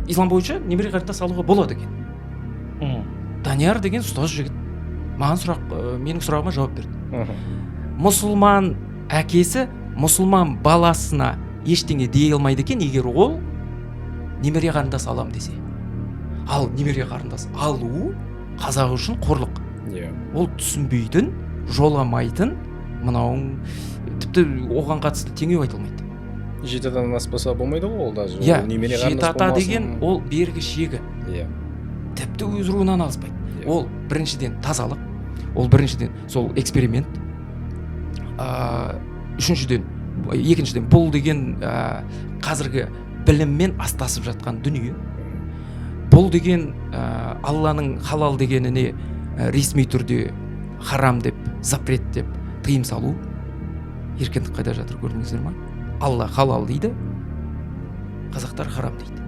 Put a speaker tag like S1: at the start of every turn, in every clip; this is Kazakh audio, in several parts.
S1: ислам бойынша немере қарындас алуға болады екен. Данияр деген ұстаз жігіт маған менің сұрағыма жауап берді. Мұсылман әкесі мұсылман баласына ештеңе дей алмайды екен, егер ол немере қарындас алам десе. Ал немере қарындас алу қазақ үшін қорлық. Ол түсінбейтін, жоламайтын, мынауың тіпті оған қатысты теңеу айтылмайды.
S2: 7 атадан аспаса болмайды ғой ол даже.
S1: Немере қарындас 7 ата деген ол бергі шегі. Тіпті өз руынан алыспайды. Ол біріншіден тазалық, ол біріншіден сол эксперимент, екіншіден бұл деген қазіргі біліммен астасып жатқан дүние. Бұл деген Алланың халал дегеніне ресми түрде харам деп, запрет деп тыйым салу. Еркіндік қайда жатыр көрдіңіздер ма? Алла халал дейді, қазақтар харам дейді.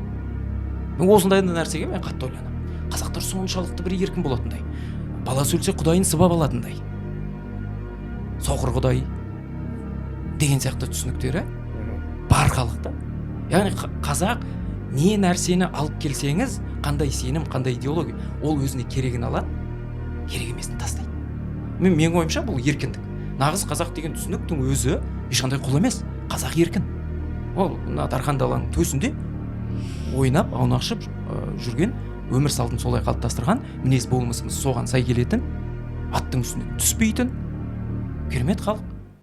S1: Мен осындай нәрсеге мен қатты ойланамын. Қазақтар соншалықты бір еркін болатындай, баласы өлсе құдайын сыбап алатындай, соқыр құдай деген сияқты түсініктері бар халықта. Яғни қазақ не нәрсені алып келсеңіз, қандай сенім, қандай идеология, ол өзіне керегін алады, керек емесін тастайды. Менің ойымша бұл еркіндік. Нағыз қазақ деген түсініктің өзі ешқандай құл емес. Қазақ еркін. Ол Дархан даланың төсінде ойнап, аунақшып жүрген, өмір салтын солай қалыптастырған, мінез болмысымыз соған сай келетін, аттың үстіне түспейтін керемет халық.